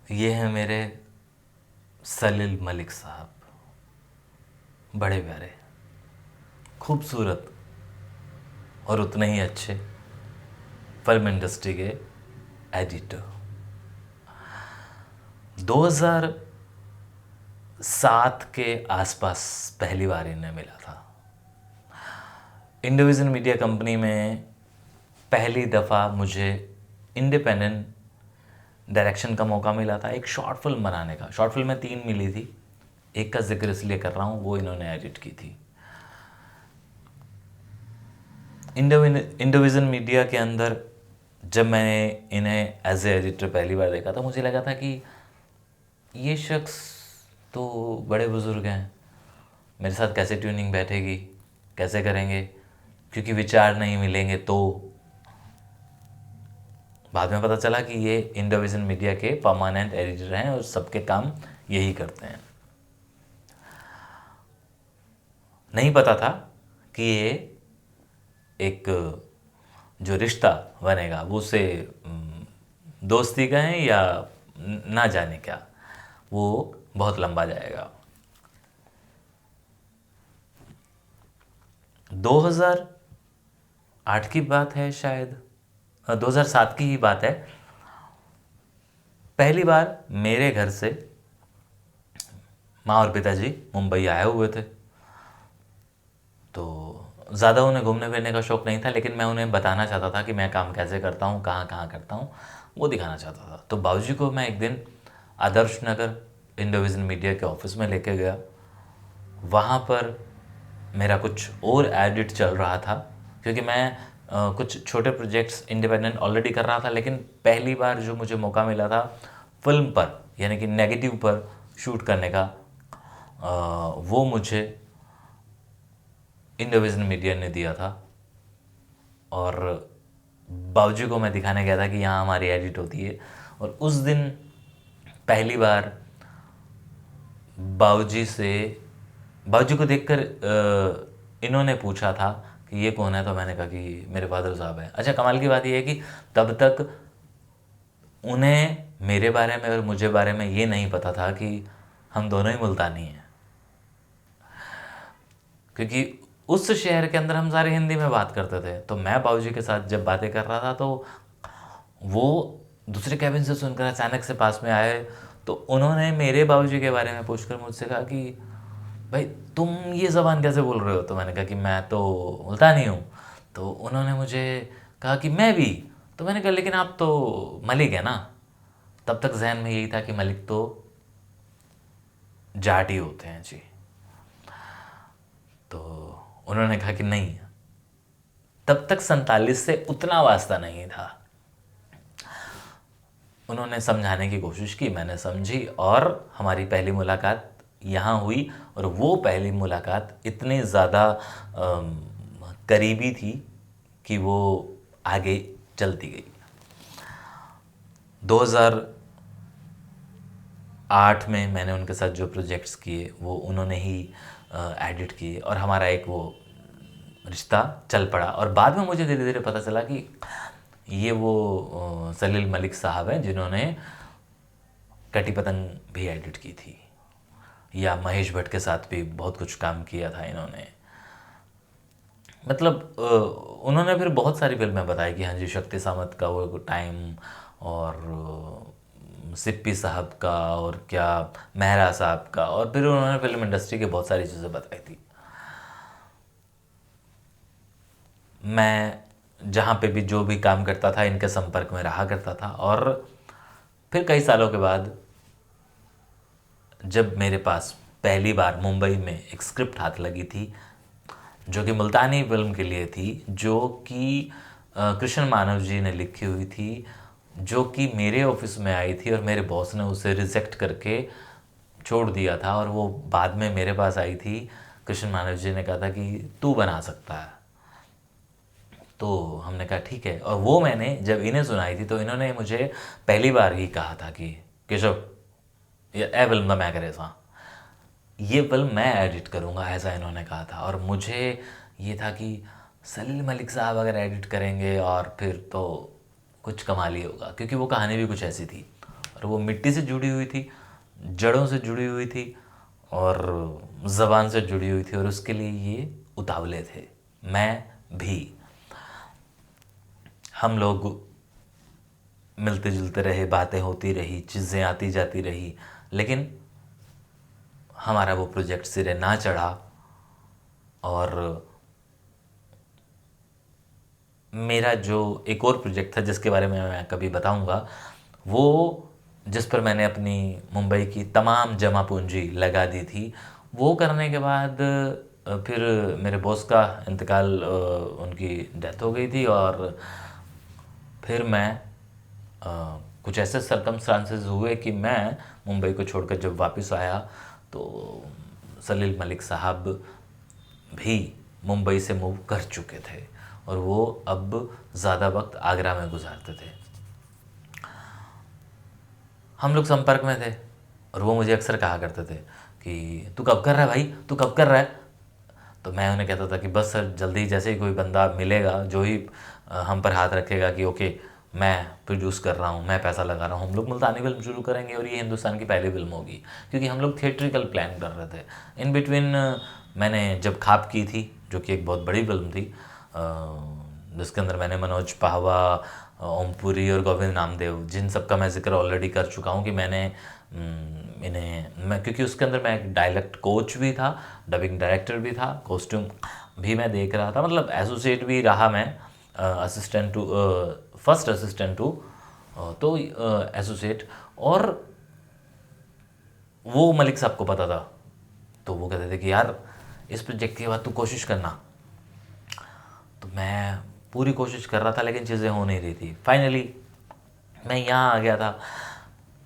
ये हैं मेरे सलील मलिक साहब। बड़े प्यारे, खूबसूरत और उतने ही अच्छे फिल्म इंडस्ट्री के एडिटर। 2007 के आसपास पहली बार इन्हें मिला था। इंडिविजन मीडिया कंपनी में पहली दफ़ा मुझे इंडिपेंडेंट डायरेक्शन का मौका मिला था, एक शॉर्ट फिल्म बनाने का। शॉर्ट फिल्में 3 मिली थी, एक का जिक्र इसलिए कर रहा हूँ, वो इन्होंने एडिट की थी। इंडिविजन मीडिया के अंदर जब मैंने इन्हें एज ए एडिटर पहली बार देखा तो मुझे लगा था कि ये शख्स तो बड़े बुज़ुर्ग हैं, मेरे साथ कैसे ट्यूनिंग बैठेगी, कैसे करेंगे, क्योंकि विचार नहीं मिलेंगे। तो बाद में पता चला कि ये इंडिविजन मीडिया के परमानेंट एडिटर हैं और सबके काम यही करते हैं। नहीं पता था कि ये एक जो रिश्ता बनेगा वो उसे दोस्ती का है या ना जाने क्या, वो बहुत लंबा जाएगा। 2008 की बात है शायद, 2007 की ही बात है। पहली बार मेरे घर से माँ और पिताजी मुंबई आए हुए थे। तो ज़्यादा उन्हें घूमने फिरने का शौक़ नहीं था, लेकिन मैं उन्हें बताना चाहता था कि मैं काम कैसे करता हूँ, कहाँ कहाँ करता हूँ, वो दिखाना चाहता था। तो बाबूजी को मैं एक दिन आदर्श नगर इंडिविजन मीडिया के ऑफिस में लेके गया। वहाँ पर मेरा कुछ और एडिट चल रहा था, क्योंकि मैं कुछ छोटे प्रोजेक्ट्स इंडिपेंडेंट ऑलरेडी कर रहा था, लेकिन पहली बार जो मुझे मौका मिला था फिल्म पर, यानी कि नेगेटिव पर शूट करने का, वो मुझे इंडिविजन मीडिया ने दिया था। और बाबूजी को मैं दिखाने गया था कि यहाँ हमारी एडिट होती है। और उस दिन पहली बार बाबूजी को देखकर इन्होंने पूछा था कि ये कौन है, तो मैंने कहा कि मेरे फादर साहब हैं। अच्छा, कमाल की बात यह है कि तब तक उन्हें मेरे बारे में और मुझे बारे में ये नहीं पता था कि हम दोनों ही मुल्तानी हैं, क्योंकि उस शहर के अंदर हम सारे हिंदी में बात करते थे। तो मैं बाबूजी के साथ जब बातें कर रहा था तो वो दूसरे कैबिन से सुनकर अचानक से पास में आए। तो उन्होंने मेरे बाबूजी के बारे में पूछकर मुझसे कहा कि भाई तुम ये ज़बान कैसे बोल रहे हो। तो मैंने कहा कि मैं तो मुल्तानी हूँ। तो उन्होंने मुझे कहा कि मैं भी। तो मैंने कहा लेकिन आप तो मलिक है ना। तब तक जहन में यही था कि मलिक तो जाट ही होते हैं जी। तो उन्होंने कहा कि नहीं, तब तक 47 से उतना वास्ता नहीं था। उन्होंने समझाने की कोशिश की, मैंने समझी, और हमारी पहली मुलाकात यहाँ हुई। और वो पहली मुलाकात इतनी ज़्यादा करीबी थी कि वो आगे चलती गई। 2008 में मैंने उनके साथ जो प्रोजेक्ट्स किए वो उन्होंने ही एडिट किए, और हमारा एक वो रिश्ता चल पड़ा। और बाद में मुझे धीरे धीरे पता चला कि ये वो सलील मलिक साहब हैं जिन्होंने कटी पतंग भी एडिट की थी, या महेश भट्ट के साथ भी बहुत कुछ काम किया था इन्होंने। मतलब उन्होंने फिर बहुत सारी फिल्में बताई कि हाँ जी, शक्ति सामंत का वो टाइम, और सिप्पी साहब का, और क्या मेहरा साहब का, और फिर उन्होंने फिल्म इंडस्ट्री की बहुत सारी चीज़ें बताई थी। मैं जहाँ पे भी जो भी काम करता था इनके संपर्क में रहा करता था। और फिर कई सालों के बाद जब मेरे पास पहली बार मुंबई में एक स्क्रिप्ट हाथ लगी थी, जो कि मुल्तानी फिल्म के लिए थी, जो कि कृष्ण मानव जी ने लिखी हुई थी, जो कि मेरे ऑफिस में आई थी और मेरे बॉस ने उसे रिजेक्ट करके छोड़ दिया था, और वो बाद में मेरे पास आई थी। कृष्ण मानव जी ने कहा था कि तू बना सकता है। तो हमने कहा ठीक है। और वो मैंने जब इन्हें सुनाई थी तो इन्होंने मुझे पहली बार ही कहा था कि केशव, ये फिल्म ना मैं करे सा, ये फिल्म मैं एडिट करूँगा, ऐसा इन्होंने कहा था। और मुझे ये था कि सलील मलिक साहब अगर एडिट करेंगे और फिर तो कुछ कमाल ही होगा, क्योंकि वो कहानी भी कुछ ऐसी थी। और वो मिट्टी से जुड़ी हुई थी, जड़ों से जुड़ी हुई थी और ज़बान से जुड़ी हुई थी, और उसके लिए ये उतावले थे, मैं भी। हम लोग मिलते जुलते रहे, बातें होती रही, चीज़ें आती जाती रही, लेकिन हमारा वो प्रोजेक्ट सिरे ना चढ़ा। और मेरा जो एक और प्रोजेक्ट था जिसके बारे में मैं कभी बताऊंगा, वो जिस पर मैंने अपनी मुंबई की तमाम जमा पूंजी लगा दी थी, वो करने के बाद फिर मेरे बॉस का इंतकाल, उनकी डेथ हो गई थी। और फिर मैं कुछ ऐसे सरकमस्टांसेस हुए कि मैं मुंबई को छोड़कर जब वापस आया तो सलील मलिक साहब भी मुंबई से मूव कर चुके थे और वो अब ज़्यादा वक्त आगरा में गुजारते थे। हम लोग संपर्क में थे और वो मुझे अक्सर कहा करते थे कि तू कब कर रहा है भाई, तू कब कर रहा है। तो मैं उन्हें कहता था कि बस सर, जल्दी, जैसे ही कोई बंदा मिलेगा जो ही हम पर हाथ रखेगा कि ओके मैं प्रोड्यूस कर रहा हूँ, मैं पैसा लगा रहा हूँ, हम लोग मुल्तानी फिल्म शुरू करेंगे और ये हिंदुस्तान की पहली फिल्म होगी। क्योंकि हम लोग थिएट्रिकल प्लान कर रहे थे। इन बिटवीन मैंने जब खाप की थी, जो कि एक बहुत बड़ी फिल्म थी, जिसके अंदर मैंने मनोज पाहवा, ओमपुरी और गोविंद नामदेव, जिन सब का मैं जिक्र ऑलरेडी कर चुका हूँ कि मैंने मैं क्योंकि उसके अंदर मैं एक डायलेक्ट कोच भी था, डबिंग डायरेक्टर भी था, कॉस्ट्यूम भी मैं देख रहा था, मतलब एसोसिएट भी रहा मैं, assistant to first assistant to तो एसोसिएट। और वो मलिक साहब को पता था, तो वो कहते थे कि यार इस प्रोजेक्ट के बाद तू कोशिश करना। तो मैं पूरी कोशिश कर रहा था लेकिन चीज़ें हो नहीं रही थी। फाइनली मैं यहाँ आ गया था।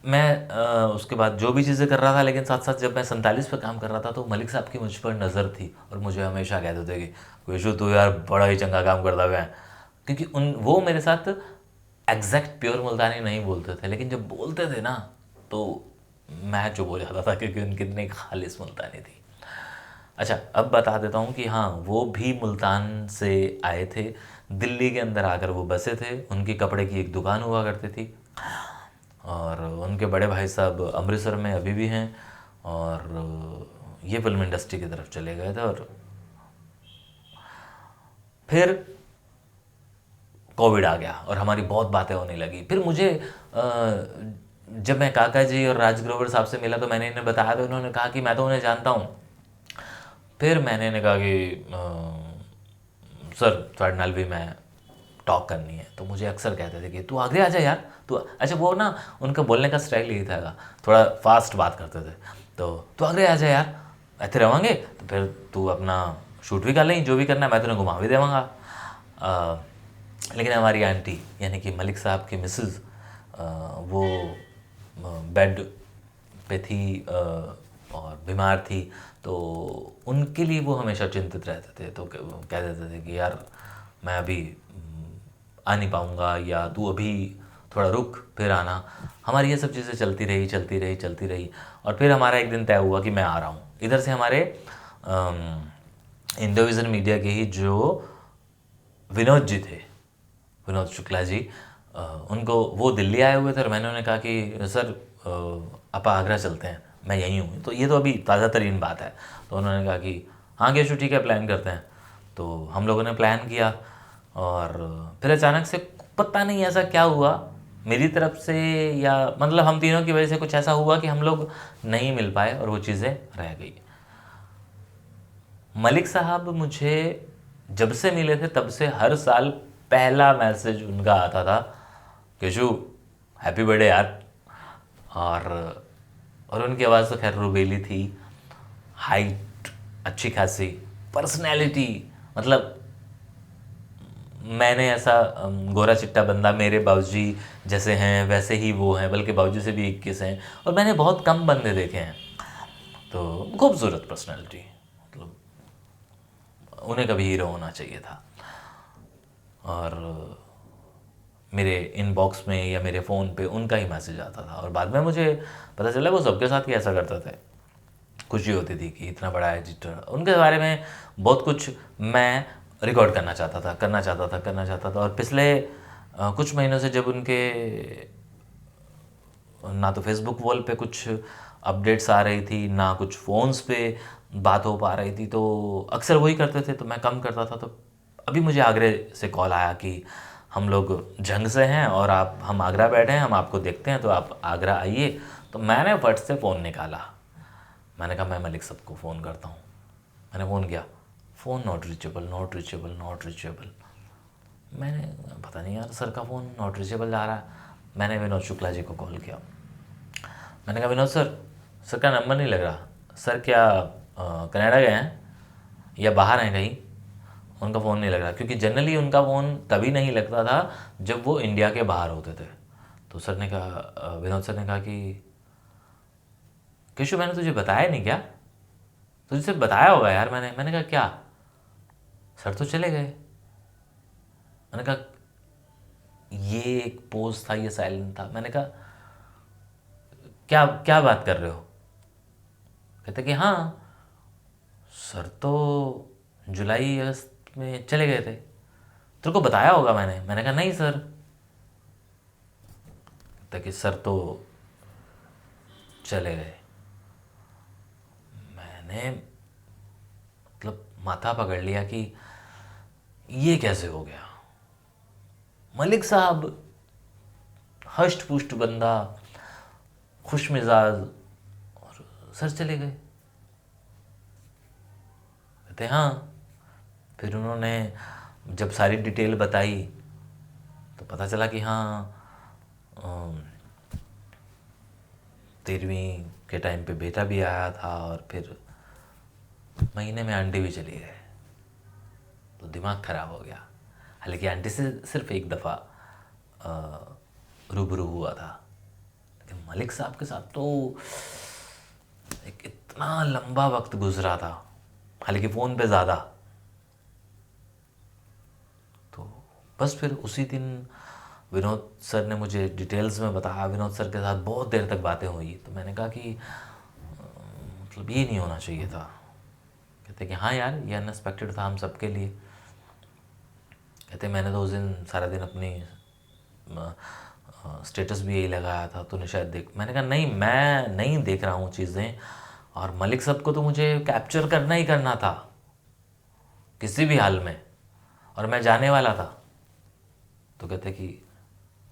मैं उसके बाद जो भी चीज़ें कर रहा था, लेकिन साथ साथ जब मैं 47 पे काम कर रहा था तो मलिक साहब की मुझ पर नज़र थी और मुझे हमेशा कहते थे कि कुशु तू यार बड़ा ही चंगा काम करता है। क्योंकि वो मेरे साथ एग्जैक्ट प्योर मुल्तानी नहीं बोलते थे, लेकिन जब बोलते थे ना तो मैं चुप हो जाता था क्योंकि उनकी इतनी खालिस मुल्तानी थी। अच्छा, अब बता देता हूँ कि हाँ, वो भी मुल्तान से आए थे, दिल्ली के अंदर आकर वो बसे थे। उनकी कपड़े की एक दुकान हुआ करती थी और उनके बड़े भाई साहब अमृतसर में अभी भी हैं और ये फिल्म इंडस्ट्री की तरफ चले गए थे। और फिर कोविड आ गया और हमारी बहुत बातें होने लगी। फिर मुझे जब मैं काका जी और राज ग्रोवर साहब से मिला तो मैंने इन्हें बताया, तो उन्होंने कहा कि मैं तो उन्हें जानता हूँ। फिर मैंने इन्हें कहा कि सर थोड़ा नल भी मैं टॉक करनी है। तो मुझे अक्सर कहते थे कि तू आगरे आ जा यार, तू। अच्छा, वो ना उनका बोलने का स्टाइल यही था, थोड़ा फास्ट बात करते थे। तो तू आगरे आ जा यार, ऐसे रहेंगे तो फिर तू अपना शूट भी कर लें, जो भी करना है मैं तुम्हें घुमा भी देवांगा। लेकिन हमारी आंटी यानी कि मलिक साहब की मिसेस वो बेड पे थी और बीमार थी, तो उनके लिए वो हमेशा चिंतित रहते थे। तो कह देते थे कि यार मैं अभी आ नहीं पाऊँगा, या तू अभी थोड़ा रुक फिर आना। हमारी ये सब चीज़ें चलती रही चलती रही चलती रही। और फिर हमारा एक दिन तय हुआ कि मैं आ रहा हूँ। इधर से हमारे इंडोविज़न मीडिया के ही जो विनोद जी थे, विनोद शुक्ला जी, उनको, वो दिल्ली आए हुए थे और मैंने उन्हें कहा कि सर आप आगरा चलते हैं, मैं यहीं हूँ। तो ये तो अभी ताज़ा तरीन बात है। तो उन्होंने कहा कि हाँ केशु ठीक है, प्लान करते हैं। तो हम लोगों ने प्लान किया और फिर अचानक से पता नहीं ऐसा क्या हुआ मेरी तरफ से, या मतलब हम तीनों की वजह से कुछ ऐसा हुआ कि हम लोग नहीं मिल पाए और वो चीज़ें रह गई। मलिक साहब मुझे जब से मिले थे तब से हर साल पहला मैसेज उनका आता था, केशु हैप्पी बर्थडे यार। और उनकी आवाज़ तो खैर रुबेली थी, हाइट अच्छी खासी, पर्सनैलिटी, मतलब मैंने ऐसा गोरा चिट्टा बंदा, मेरे बाबूजी जैसे हैं वैसे ही वो हैं, बल्कि बाबूजी से भी 21 हैं। और मैंने बहुत कम बंदे देखे हैं, तो खूबसूरत पर्सनैलिटी, मतलब उन्हें कभी हीरो होना चाहिए था। और मेरे इनबॉक्स में या मेरे फ़ोन पे उनका ही मैसेज आता था। और बाद में मुझे पता चला वो सबके साथ ही ऐसा करते थे। खुशी होती थी कि इतना बड़ा एडिटर, उनके बारे में बहुत कुछ मैं रिकॉर्ड करना चाहता था। और पिछले कुछ महीनों से जब उनके ना तो फेसबुक वॉल पे कुछ अपडेट्स आ रही थी, ना कुछ फ़ोन्स पे बात हो पा रही थी। तो अक्सर वही करते थे, तो मैं कम करता था। तो अभी मुझे आगरे से कॉल आया कि हम लोग जंग से हैं और हम आगरा बैठे हैं, हम आपको देखते हैं, तो आप आगरा आइए। तो मैंने फट से फ़ोन निकाला, मैंने कहा मैं मलिक साहब को फ़ोन करता हूँ। मैंने फ़ोन किया, phone not reachable, not reachable, not reachable. मैंने पता नहीं यार, सर का फ़ोन नॉट रीचेबल जा रहा है। मैंने विनोद शुक्ला जी को कॉल किया। मैंने कहा विनोद सर का नंबर नहीं लग रहा। सर क्या कनाडा गए हैं या बाहर हैं कहीं? उनका फ़ोन नहीं लग रहा, क्योंकि जनरली उनका फ़ोन तभी नहीं लगता था जब वो इंडिया के बाहर होते थे। तो सर ने कहा, विनोद सर ने कहा कि केशु मैंने तुझे बताया नहीं क्या? तुझसे बताया होगा यार मैंने कहा क्या? सर तो चले गए। मैंने कहा ये एक पोज था, ये साइलेंट था। मैंने कहा क्या क्या बात कर रहे हो? कहते कि हाँ सर तो जुलाई अगस्त में चले गए थे, तेरे को बताया होगा मैंने कहा नहीं सर। कहते कि सर तो चले गए। मैंने मतलब माथा पकड़ लिया कि ये कैसे हो गया। मलिक साहब हष्ट पुष्ट बंदा, खुश मिजाज, और सर चले गए। कहते हाँ। फिर उन्होंने जब सारी डिटेल बताई तो पता चला कि हाँ 13वीं के टाइम पे बेटा भी आया था और फिर महीने में आंटी भी चली गए। तो दिमाग ख़राब हो गया। हालांकि आंटी से सिर्फ एक दफ़ा रूबरू हुआ था, लेकिन मलिक साहब के साथ तो एक इतना लंबा वक्त गुजरा था, हालांकि फ़ोन पे ज़्यादा। तो बस फिर उसी दिन विनोद सर ने मुझे डिटेल्स में बताया। विनोद सर के साथ बहुत देर तक बातें हुई। तो मैंने कहा कि मतलब ये नहीं होना चाहिए था। कहते कि हाँ यार ये अनएक्सपेक्टेड था हम सबके लिए। कहते मैंने तो उस दिन सारा दिन अपनी स्टेटस भी यही लगाया था, तूने शायद देख। मैंने कहा नहीं, मैं नहीं देख रहा हूँ चीज़ें, और मलिक साहब को तो मुझे कैप्चर करना ही करना था किसी भी हाल में, और मैं जाने वाला था। तो कहते कि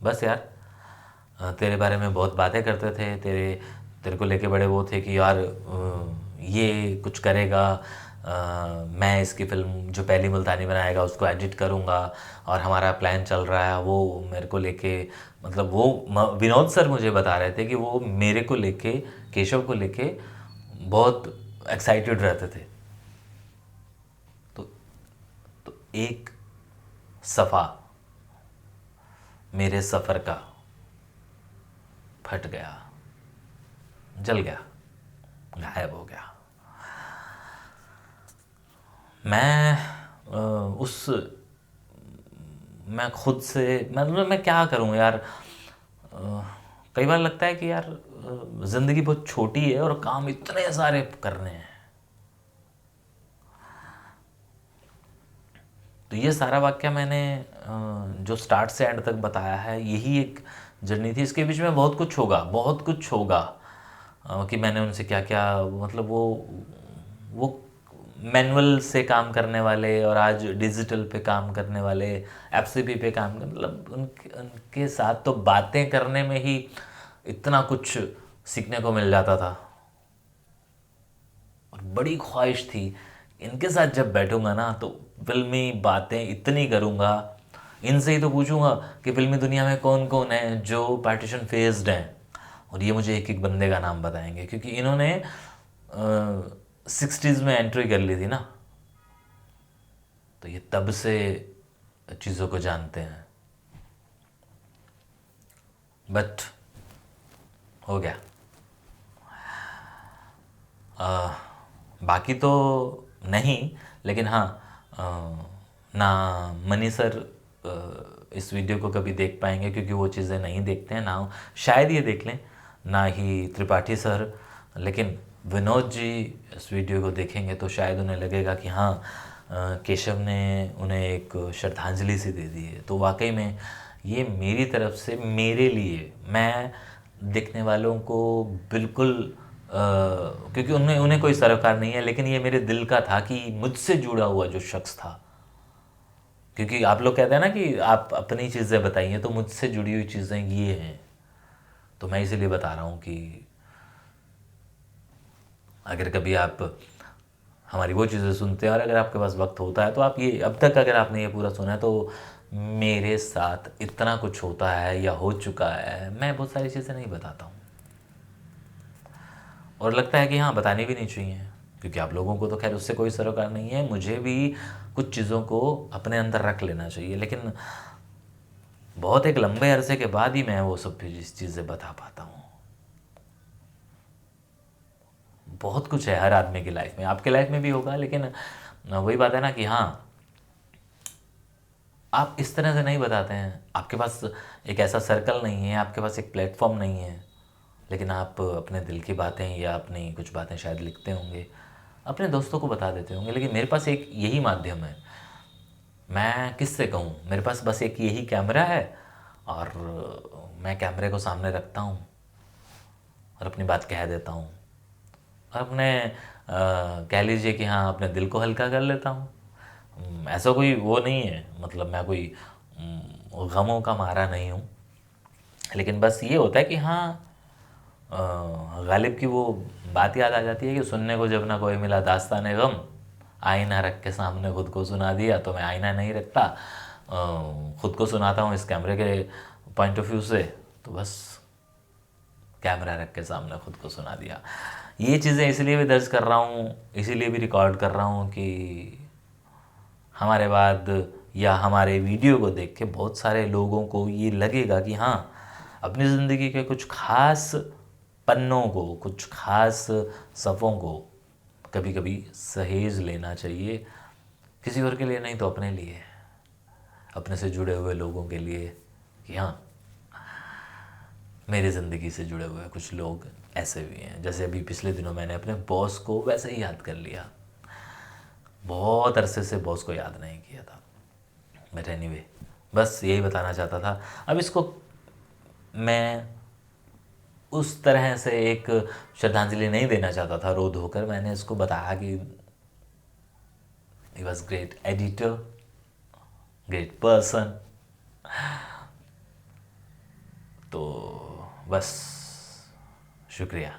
बस यार तेरे बारे में बहुत बातें करते थे, तेरे को लेके बड़े वो थे कि यार ये कुछ करेगा, मैं इसकी फ़िल्म जो पहली मुल्तानी बनाएगा उसको एडिट करूँगा, और हमारा प्लान चल रहा है। वो मेरे को लेके मतलब वो विनोद सर मुझे बता रहे थे कि वो मेरे को लेके, केशव को लेके बहुत एक्साइटेड रहते थे। तो तो एक सफ़ा मेरे सफ़र का फट गया, जल गया, गायब हो गया। मैं खुद से मतलब मैं क्या करूं यार। कई बार लगता है कि यार ज़िंदगी बहुत छोटी है और काम इतने सारे करने हैं। तो ये सारा वाक्य मैंने जो स्टार्ट से एंड तक बताया है, यही एक जर्नी थी। इसके बीच में बहुत कुछ होगा, बहुत कुछ होगा कि मैंने उनसे क्या क्या, मतलब वो मैनुअल से काम करने वाले और आज डिजिटल पे काम करने वाले, एफसीपी पे काम कर, मतलब उनके साथ तो बातें करने में ही इतना कुछ सीखने को मिल जाता था। और बड़ी ख्वाहिश थी इनके साथ जब बैठूंगा ना तो फिल्मी बातें इतनी करूंगा, इनसे ही तो पूछूंगा कि फिल्मी दुनिया में कौन कौन है जो पार्टीशन फेस्ड हैं, और ये मुझे एक एक बंदे का नाम बताएंगे, क्योंकि इन्होंने 60s में एंट्री कर ली थी ना, तो ये तब से चीज़ों को जानते हैं। बट हो गया। बाकी तो नहीं, लेकिन हाँ ना मनी सर इस वीडियो को कभी देख पाएंगे, क्योंकि वो चीज़ें नहीं देखते हैं ना, शायद ये देख लें, ना ही त्रिपाठी सर। लेकिन विनोद जी इस वीडियो को देखेंगे तो शायद उन्हें लगेगा कि हाँ केशव ने उन्हें एक श्रद्धांजलि सी दे दी है। तो वाकई में ये मेरी तरफ से, मेरे लिए, मैं देखने वालों को बिल्कुल क्योंकि उनमें उन्हें कोई सरोकार नहीं है, लेकिन ये मेरे दिल का था कि मुझसे जुड़ा हुआ जो शख्स था, क्योंकि आप लोग कहते हैं ना कि आप अपनी चीज़ें बताइए, तो मुझसे जुड़ी हुई चीज़ें ये हैं, तो मैं इसीलिए बता रहा हूँ कि अगर कभी आप हमारी वो चीज़ें सुनते हैं और अगर आपके पास वक्त होता है तो आप ये, अब तक अगर आपने ये पूरा सुना है तो मेरे साथ इतना कुछ होता है या हो चुका है, मैं बहुत सारी चीज़ें नहीं बताता हूँ, और लगता है कि हाँ बतानी भी नहीं चाहिए, क्योंकि आप लोगों को तो खैर उससे कोई सरोकार नहीं है, मुझे भी कुछ चीज़ों को अपने अंदर रख लेना चाहिए, लेकिन बहुत एक लंबे अरसे के बाद ही मैं वो सब भी चीज़ें बता पाता हूँ। बहुत कुछ है हर आदमी की लाइफ में, आपके लाइफ में भी होगा, लेकिन वही बात है ना कि हाँ आप इस तरह से नहीं बताते हैं, आपके पास एक ऐसा सर्कल नहीं है, आपके पास एक प्लेटफॉर्म नहीं है, लेकिन आप अपने दिल की बातें या अपनी कुछ बातें शायद लिखते होंगे, अपने दोस्तों को बता देते होंगे, लेकिन मेरे पास एक यही माध्यम है, मैं किससे कहूँ, मेरे पास बस एक यही कैमरा है और मैं कैमरे को सामने रखता हूँ और अपनी बात कह देता हूँ, और अपने कह लीजिए कि हाँ अपने दिल को हल्का कर लेता हूँ। ऐसा कोई वो नहीं है, मतलब मैं कोई गमों का मारा नहीं हूँ, लेकिन बस ये होता है कि हाँ गालिब की वो बात याद आ जाती है कि सुनने को जब ना कोई मिला दास्तान गम, आईना रख के सामने खुद को सुना दिया, तो मैं आईना नहीं रखता, खुद को सुनाता हूँ इस कैमरे के पॉइंट ऑफ व्यू से, तो बस कैमरा रख के सामने खुद को सुना दिया। ये चीज़ें इसलिए भी दर्ज कर रहा हूँ, इसीलिए भी रिकॉर्ड कर रहा हूँ कि हमारे बाद या हमारे वीडियो को देख के बहुत सारे लोगों को ये लगेगा कि हाँ अपनी ज़िंदगी के कुछ खास पन्नों को, कुछ खास सफ़ों को कभी कभी सहेज लेना चाहिए, किसी और के लिए नहीं तो अपने लिए, अपने से जुड़े हुए लोगों के लिए, कि हाँ मेरी ज़िंदगी से जुड़े हुए कुछ लोग ऐसे भी हैं। जैसे अभी पिछले दिनों मैंने अपने बॉस को वैसे ही याद कर लिया, बहुत अरसे से बॉस को याद नहीं किया था, बट एनीवे बस यही बताना चाहता था। अब इसको मैं उस तरह से एक श्रद्धांजलि नहीं देना चाहता था रो धोकर, मैंने इसको बताया कि he was great editor, great person, तो बस शुक्रिया।